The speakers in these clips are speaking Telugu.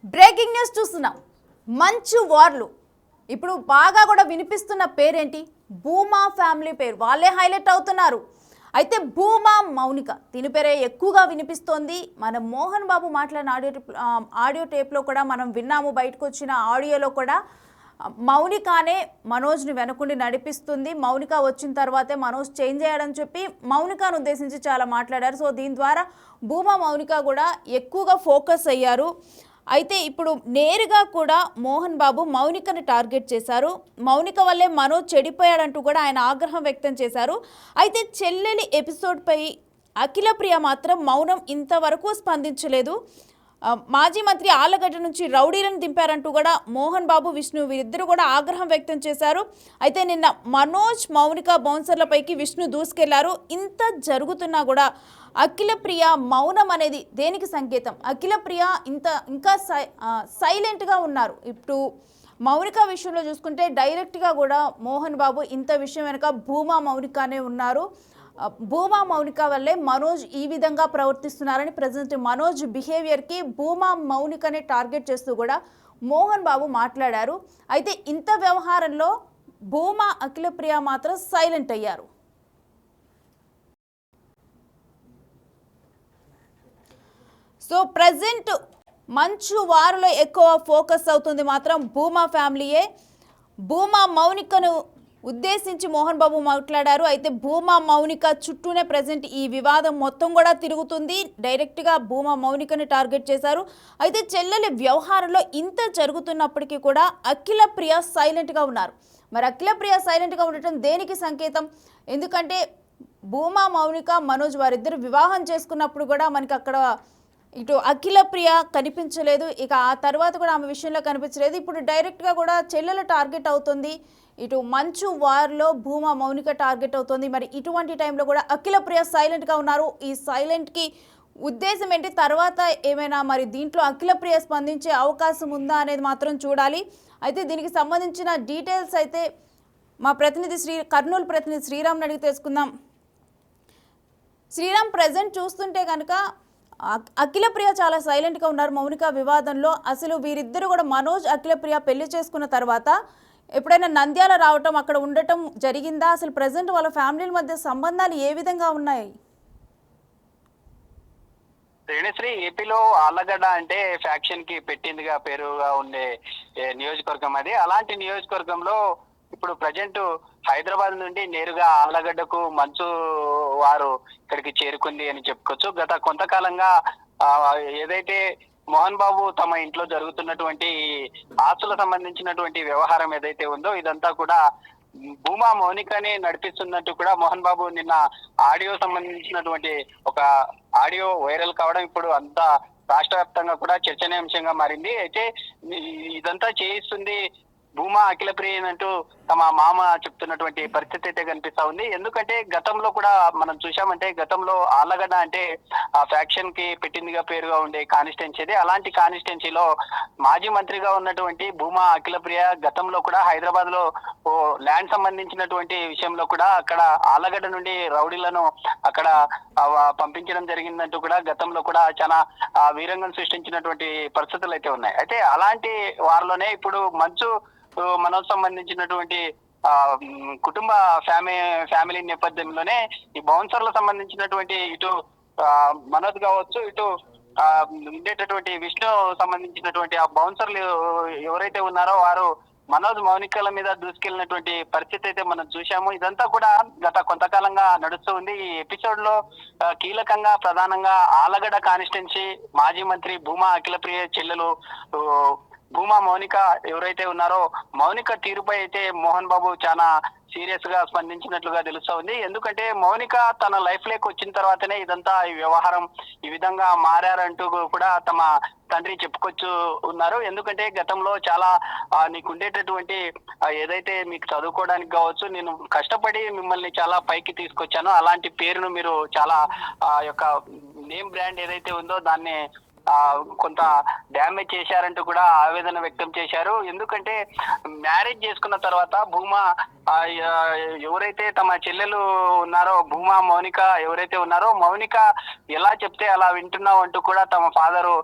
బ్రేకింగ్ న్యూస్ చూస్తున్నాం. మంచు వార్లు ఇప్పుడు బాగా కూడా వినిపిస్తున్న పేరేంటి? భూమా ఫ్యామిలీ పేరు వాళ్ళే హైలైట్ అవుతున్నారు. అయితే భూమా మౌనిక దీని పేరే ఎక్కువగా వినిపిస్తోంది. మన మోహన్ బాబు మాట్లాడిన ఆడియో టేప్లో కూడా మనం విన్నాము. బయటకు వచ్చిన ఆడియోలో కూడా మౌనికానే మనోజ్ని వెనకుండి నడిపిస్తుంది. మౌనిక వచ్చిన తర్వాతే మనోజ్ చేంజ్ అయ్యాడని చెప్పి మౌనికాను ఉద్దేశించి చాలా మాట్లాడారు. సో దీని ద్వారా భూమా మౌనిక కూడా ఎక్కువగా ఫోకస్ అయ్యారు. అయితే ఇప్పుడు నేరుగా కూడా మోహన్ బాబు మౌనికని టార్గెట్ చేశారు. మౌనిక వల్లే మనోజ్ చెడిపోయాడంటూ కూడా ఆయన ఆగ్రహం వ్యక్తం చేశారు. అయితే చెల్లెలి ఎపిసోడ్పై అఖిలప్రియ మాత్రం మౌనం ఇంతవరకు స్పందించలేదు. మాజీ మంత్రి ఆళ్లగడ్డ నుంచి రౌడీలను దింపారంటూ కూడా మోహన్ బాబు, విష్ణు వీరిద్దరూ కూడా ఆగ్రహం వ్యక్తం చేశారు. అయితే నిన్న మనోజ్, మౌనిక బౌన్సర్లపైకి విష్ణు దూసుకెళ్లారు. ఇంత జరుగుతున్నా కూడా అఖిలప్రియ మౌనం అనేది దేనికి సంకేతం? అఖిలప్రియ ఇంకా సైలెంట్గా ఉన్నారు. ఇప్పుడు మౌనిక విషయంలో చూసుకుంటే డైరెక్ట్గా కూడా మోహన్ బాబు ఇంత విషయం వెనుక భూమా మౌనికనే ఉన్నారు. భూమా మౌనిక వల్లే మనోజ్ ఈ విధంగా ప్రవర్తిస్తున్నారని, ప్రజెంట్ మనోజ్ బిహేవియర్కి భూమా మౌనికనే టార్గెట్ చేస్తూ కూడా మోహన్ బాబు మాట్లాడారు. అయితే ఇంత వ్యవహారంలో భూమా అఖిలప్రియ మాత్రం సైలెంట్ అయ్యారు. సో ప్రజెంట్ మంచు వారులో ఎక్కువ ఫోకస్ అవుతుంది మాత్రం భూమా ఫ్యామిలీయే. భూమా మౌనికను ఉద్దేశించి మోహన్ బాబు మాట్లాడారు. అయితే భూమా మౌనిక చుట్టూనే ప్రజెంట్ ఈ వివాదం మొత్తం కూడా తిరుగుతుంది. డైరెక్ట్గా భూమా మౌనికని టార్గెట్ చేశారు. అయితే చెల్లెలి వ్యవహారంలో ఇంత జరుగుతున్నప్పటికీ కూడా అఖిలప్రియ సైలెంట్గా ఉన్నారు. మరి అఖిలప్రియ సైలెంట్గా ఉండటం దేనికి సంకేతం? ఎందుకంటే భూమా మౌనిక, మనోజ్ వారిద్దరు వివాహం చేసుకున్నప్పుడు కూడా మనకి అక్కడ ఇటు అఖిలప్రియ కనిపించలేదు. ఇక ఆ తర్వాత కూడా ఆమె విషయంలో కనిపించలేదు. ఇప్పుడు డైరెక్ట్గా కూడా చెల్లెలు టార్గెట్ అవుతుంది. ఇటు మంచు వార్లో భూమా మౌనిక టార్గెట్ అవుతుంది. మరి ఇటువంటి టైంలో కూడా అఖిలప్రియ సైలెంట్గా ఉన్నారు. ఈ సైలెంట్కి ఉద్దేశం ఏంటి? తర్వాత ఏమైనా మరి దీంట్లో అఖిలప్రియ స్పందించే అవకాశం ఉందా అనేది మాత్రం చూడాలి. అయితే దీనికి సంబంధించిన డీటెయిల్స్ అయితే మా ప్రతినిధి కర్నూలు ప్రతినిధి శ్రీరామ్ని అడిగి తెలుసుకుందాం. శ్రీరామ్, ప్రజెంట్ చూస్తుంటే కనుక అఖిలప్రియ చాలా సైలెంట్గా ఉన్నారు మౌనిక వివాదంలో. అసలు వీరిద్దరు కూడా మనోజ్, అఖిలప్రియ పెళ్లి చేసుకున్న తర్వాత ఎప్పుడైనా నంద్యాల రావటం, అక్కడ ఉండటం జరిగిందా? అసలు ప్రజెంట్ వాళ్ళ ఫ్యామిలీల మధ్య సంబంధాలు ఏ విధంగా ఉన్నాయి? రేణుశ్రీ, ఏపీలో ఆళ్లగడ్డ అంటే ఫ్యాక్షన్ కి పెట్టిందిగా పేరుగా ఉండే నియోజకవర్గం అది. అలాంటి నియోజకవర్గంలో ఇప్పుడు ప్రజెంట్ హైదరాబాద్ నుండి నేరుగా ఆళ్లగడ్డకు మంచు వారు ఇక్కడికి చేరుకుంది అని చెప్పుకోవచ్చు. గత కొంతకాలంగా ఏదైతే మోహన్ బాబు తమ ఇంట్లో జరుగుతున్నటువంటి ఆస్తుల సంబంధించినటువంటి వ్యవహారం ఏదైతే ఉందో ఇదంతా కూడా భూమా మౌనికని నడిపిస్తున్నట్టు కూడా మోహన్ బాబు నిన్న ఆడియో సంబంధించినటువంటి ఒక ఆడియో వైరల్ కావడం ఇప్పుడు అంతా రాష్ట్ర వ్యాప్తంగా కూడా చర్చనీయాంశంగా మారింది. అయితే ఇదంతా చేయిస్తుంది భూమా అఖిలప్రియ అంటూ తమ మామ చెప్తున్నటువంటి పరిస్థితి అయితే కనిపిస్తా ఉంది. ఎందుకంటే గతంలో కూడా మనం చూసామంటే గతంలో ఆళ్లగడ్డ అంటే ఆ ఫ్యాక్షన్ కి పెట్టిందిగా పేరుగా ఉండే కాన్స్టిట్యున్సీ. అలాంటి కాన్స్టిట్యున్సీలో మాజీ మంత్రిగా ఉన్నటువంటి భూమా అఖిలప్రియ గతంలో కూడా హైదరాబాద్ లో ల్యాండ్ సంబంధించినటువంటి విషయంలో కూడా అక్కడ ఆళ్లగడ్డ నుండి రౌడీలను అక్కడ పంపించడం జరిగిందంటూ కూడా గతంలో కూడా చాలా వీరంగం సృష్టించినటువంటి పరిస్థితులు అయితే ఉన్నాయి. అయితే అలాంటి వారిలోనే ఇప్పుడు మంచు మనోజ్ సంబంధించినటువంటి కుటుంబ ఫ్యామిలీ నేపథ్యంలోనే ఈ బౌన్సర్లకు సంబంధించినటువంటి ఇటు మనోజ్ కావచ్చు, ఇటు ఉండేటటువంటి విష్ణు సంబంధించినటువంటి ఆ బౌన్సర్లు ఎవరైతే ఉన్నారో వారు మనోజ్ మౌనికల మీద దూసుకెళ్లినటువంటి పరిస్థితి అయితే మనం చూసాము. ఇదంతా కూడా గత కొంతకాలంగా నడుస్తూ ఉంది. ఈ ఎపిసోడ్ లో కీలకంగా ప్రధానంగా ఆళ్లగడ్డ కాన్స్టిట్యున్సీ మాజీ మంత్రి భూమా అఖిలప్రియ చెల్లెలు భూమా మౌనిక ఎవరైతే ఉన్నారో మౌనిక తీరుపై అయితే మోహన్ బాబు చాలా సీరియస్ గా స్పందించినట్లుగా తెలుస్తా ఉంది. ఎందుకంటే మౌనిక తన లైఫ్ లోకి వచ్చిన తర్వాతనే ఇదంతా ఈ వ్యవహారం ఈ విధంగా మారారంటూ కూడా తమ తండ్రి చెప్పుకొచ్చు ఉన్నారు. ఎందుకంటే గతంలో చాలా నీకు ఉండేటటువంటి ఏదైతే మీకు చదువుకోవడానికి కావచ్చు, నేను కష్టపడి మిమ్మల్ని చాలా పైకి తీసుకొచ్చాను, అలాంటి పేరును మీరు చాలా యొక్క నేమ్ బ్రాండ్ ఏదైతే ఉందో దాన్ని కొంత డ్యామేజ్ చేశారంటూ కూడా ఆవేదన వ్యక్తం చేశారు. ఎందుకంటే మ్యారేజ్ చేసుకున్న తర్వాత భూమా ఎవరైతే తమ చెల్లెలు ఉన్నారో భూమా మౌనిక ఎవరైతే ఉన్నారో మౌనిక ఎలా చెప్తే అలా వింటున్నావు అంటూ కూడా తమ ఫాదరు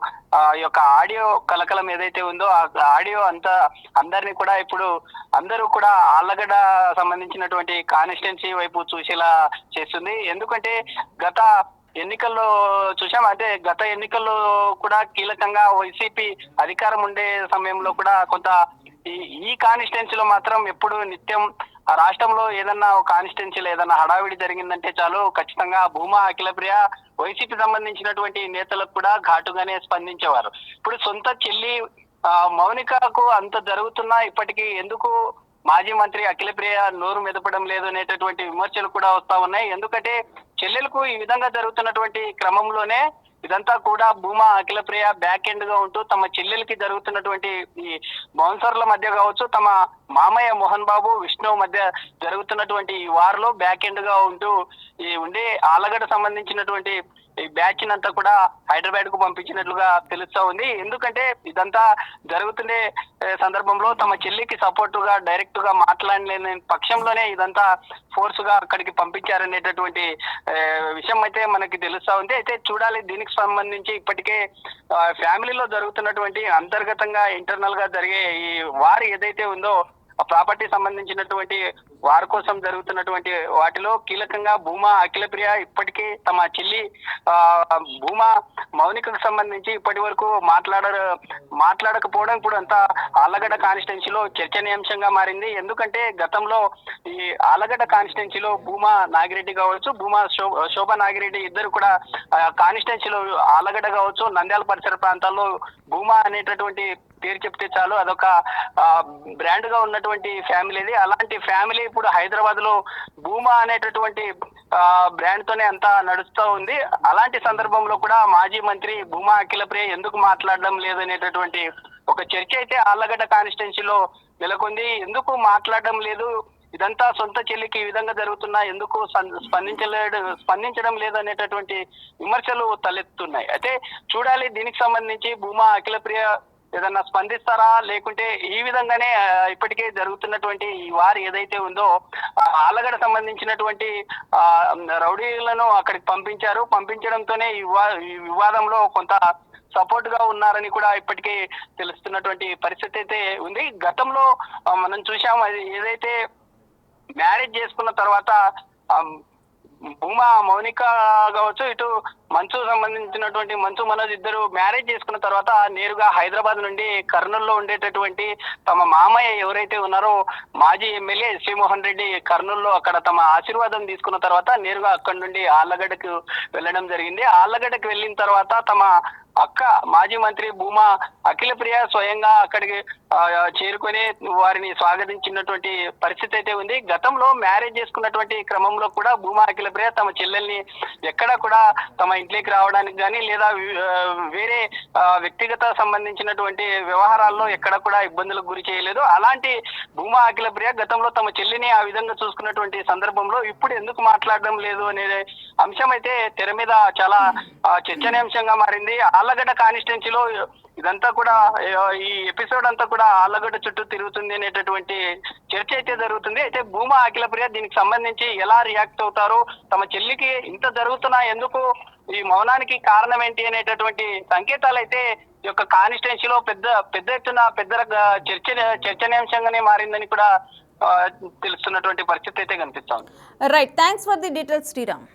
యొక్క ఆడియో కలకలం ఏదైతే ఉందో ఆ ఆడియో అంతా అందరినీ కూడా ఇప్పుడు అందరూ కూడా ఆళ్లగడ్డ సంబంధించినటువంటి కాన్స్టిట్యున్సీ వైపు చూసేలా చేస్తుంది. ఎందుకంటే గత ఎన్నికల్లో చూసాం, అంటే గత ఎన్నికల్లో కూడా కీలకంగా వైసీపీ అధికారం ఉండే సమయంలో కూడా కొంత ఈ కాన్స్టిట్యున్సీలో మాత్రం ఎప్పుడు నిత్యం ఆ రాష్ట్రంలో ఏదన్నా ఒక కాన్స్టిట్యున్సీలో ఏదన్నా హడావిడి జరిగిందంటే చాలు ఖచ్చితంగా భూమా అఖిలప్రియ వైసీపీ సంబంధించినటువంటి నేతలకు కూడా ఘాటుగానే స్పందించేవారు. ఇప్పుడు సొంత చెల్లి మౌనికకు అంత జరుగుతున్నా ఇప్పటికీ ఎందుకు మాజీ మంత్రి అఖిలప్రియ నోరు మెదపడం లేదు అనేటటువంటి విమర్శలు కూడా వస్తా ఉన్నాయి. ఎందుకంటే చెల్లెలకు ఈ విధంగా జరుగుతున్నటువంటి క్రమంలోనే ఇదంతా కూడా భూమా అఖిలప్రియ బ్యాక్ ఎండ్ గా ఉంటూ తమ చెల్లెలకి జరుగుతున్నటువంటి ఈ బౌన్సర్ల మధ్య కావచ్చు, తమ మామయ్య మోహన్ బాబు విష్ణు మధ్య జరుగుతున్నటువంటి ఈ వార్లో బ్యాక్ ఎండ్ గా ఉంటూ ఈ ఉండే ఆళ్లగడ్డ సంబంధించినటువంటి ఈ బ్యాచ్ అంతా కూడా హైదరాబాద్ కు పంపించినట్లుగా తెలుస్తా ఉంది. ఎందుకంటే ఇదంతా జరుగుతుండే సందర్భంలో తమ చెల్లికి సపోర్ట్ గా డైరెక్ట్ గా మాట్లాడలేని పక్షంలోనే ఇదంతా ఫోర్స్ గా అక్కడికి పంపించారనేటటువంటి విషయం అయితే మనకి తెలుస్తా ఉంది. అయితే చూడాలి, దీనికి సంబంధించి ఇప్పటికే ఫ్యామిలీలో జరుగుతున్నటువంటి అంతర్గతంగా ఇంటర్నల్ గా జరిగే ఈ వార్ ఏదైతే ఉందో ఆ ప్రాపర్టీ సంబంధించినటువంటి వారి కోసం జరుగుతున్నటువంటి వాటిలో కీలకంగా భూమా అఖిలప్రియ ఇప్పటికీ తమ చెల్లి భూమా మౌనికకు సంబంధించి ఇప్పటి వరకు మాట్లాడకపోవడం ఇప్పుడు అంతా ఆళ్లగడ్డ కాన్స్టిట్యున్సీలో చర్చనీయాంశంగా మారింది. ఎందుకంటే గతంలో ఈ ఆళ్లగడ్డ కాన్స్టిట్యున్సీలో భూమా నాగిరెడ్డి కావచ్చు, భూమా శోభా నాగిరెడ్డి ఇద్దరు కూడా కాన్స్టిట్యున్సీలో ఆళ్లగడ్డ కావచ్చు, నంద్యాల పరిసర ప్రాంతాల్లో భూమా అనేటటువంటి పేరు చెప్తే చాలు అదొక బ్రాండ్ గా ఉన్నటువంటి ఫ్యామిలీది. అలాంటి ఫ్యామిలీ ఇప్పుడు హైదరాబాద్ లో భూమా అనేటటువంటి బ్రాండ్ తోనే అంతా నడుస్తూ ఉంది. అలాంటి సందర్భంలో కూడా మాజీ మంత్రి భూమా అఖిలప్రియ ఎందుకు మాట్లాడడం లేదనేటటువంటి ఒక చర్చ అయితే ఆళ్లగడ్డ కాన్స్టిట్యున్సీలో నెలకొంది. ఎందుకు మాట్లాడడం లేదు, ఇదంతా సొంత చెల్లికి ఈ విధంగా జరుగుతున్నా ఎందుకు స్పందించడం లేదు అనేటటువంటి విమర్శలు తలెత్తుతున్నాయి. అయితే చూడాలి, దీనికి సంబంధించి భూమా అఖిలప్రియ ఏదన్నా స్పందిస్తారా, లేకుంటే ఈ విధంగానే ఇప్పటికే జరుగుతున్నటువంటి ఈ వారు ఏదైతే ఉందో ఆళ్లగడ్డ సంబంధించినటువంటి రౌడీలను అక్కడికి పంపించడంతోనే ఈ వివాదంలో కొంత సపోర్ట్ గా ఉన్నారని కూడా ఇప్పటికే తెలుస్తున్నటువంటి పరిస్థితి అయితే ఉంది. గతంలో మనం చూసాం, అది ఏదైతే మ్యారేజ్ చేసుకున్న తర్వాత భూమా మౌనిక కావచ్చు, ఇటు మంచు సంబంధించినటువంటి మంచు మనోజ్ ఇద్దరు మ్యారేజ్ చేసుకున్న తర్వాత నేరుగా హైదరాబాద్ నుండి కర్నూలులో ఉండేటటువంటి తమ మామయ్య ఎవరైతే ఉన్నారో మాజీ ఎమ్మెల్యే ఎస్వి మోహన్ రెడ్డి కర్నూలులో అక్కడ తమ ఆశీర్వాదం తీసుకున్న తర్వాత నేరుగా అక్కడి నుండి ఆళ్లగడ్డకు వెళ్ళడం జరిగింది. ఆళ్లగడ్డకు వెళ్ళిన తర్వాత తమ అక్క మాజీ మంత్రి భూమా అఖిలప్రియ స్వయంగా అక్కడికి చేరుకొని వారిని స్వాగతించినటువంటి పరిస్థితి అయితే ఉంది. గతంలో మ్యారేజ్ చేసుకున్నటువంటి క్రమంలో కూడా భూమా అఖిలప్రియ తమ చెల్లెల్ని ఎక్కడా కూడా తమ ఇంట్లోకి రావడానికి కానీ లేదా వేరే వ్యక్తిగత సంబంధించినటువంటి వ్యవహారాల్లో ఎక్కడ కూడా ఇబ్బందులకు గురి చేయలేదు. అలాంటి భూమా అఖిలప్రియ గతంలో తమ చెల్లిని ఆ విధంగా చూసుకున్నటువంటి సందర్భంలో ఇప్పుడు ఎందుకు మాట్లాడడం లేదు అనే అంశం అయితే తెర మీద చాలా చర్చనీయాంశంగా మారింది. ఆళ్లగడ్డ కాన్స్టిట్యున్సీలో ఇదంతా కూడా ఈ ఎపిసోడ్ అంతా కూడా ఆళ్లగడ్డ చుట్టూ తిరుగుతుంది అనేటటువంటి చర్చ అయితే జరుగుతుంది. అయితే భూమా అఖిలప్రియ దీనికి సంబంధించి ఎలా రియాక్ట్ అవుతారు, తమ చెల్లికి ఇంత జరుగుతున్నా ఎందుకు ఈ మౌనానికి కారణం ఏంటి అనేటటువంటి సంకేతాలు అయితే ఈ యొక్క కాన్స్టిట్యున్సీలో పెద్ద ఎత్తున చర్చనీయాంశంగానే మారిందని కూడా తెలుస్తున్నటువంటి పరిస్థితి అయితే కనిపిస్తోంది. Right, thanks for the details Sriram.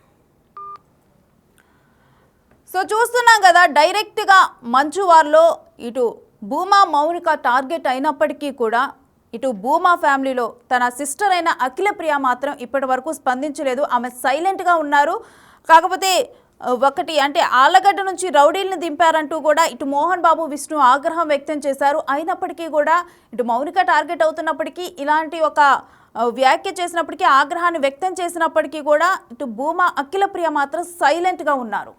So చూస్తున్నాం కదా, డైరెక్ట్గా మంచు వార్లో ఇటు భూమా మౌనిక టార్గెట్ అయినప్పటికీ కూడా ఇటు భూమా ఫ్యామిలీలో తన సిస్టర్ అయిన అఖిలప్రియ మాత్రం ఇప్పటి వరకు స్పందించలేదు. ఆమె సైలెంట్గా ఉన్నారు. కాకపోతే ఒకటి అంటే ఆళ్లగడ్డ నుంచి రౌడీలను దింపారంటూ కూడా ఇటు మోహన్ బాబు విష్ణు ఆగ్రహం వ్యక్తం చేశారు. అయినప్పటికీ కూడా ఇటు మౌనిక టార్గెట్ అవుతున్నప్పటికీ ఇలాంటి ఒక వ్యాఖ్య చేసినప్పటికీ ఆగ్రహాన్ని వ్యక్తం చేసినప్పటికీ కూడా ఇటు భూమా అఖిలప్రియ మాత్రం సైలెంట్గా ఉన్నారు.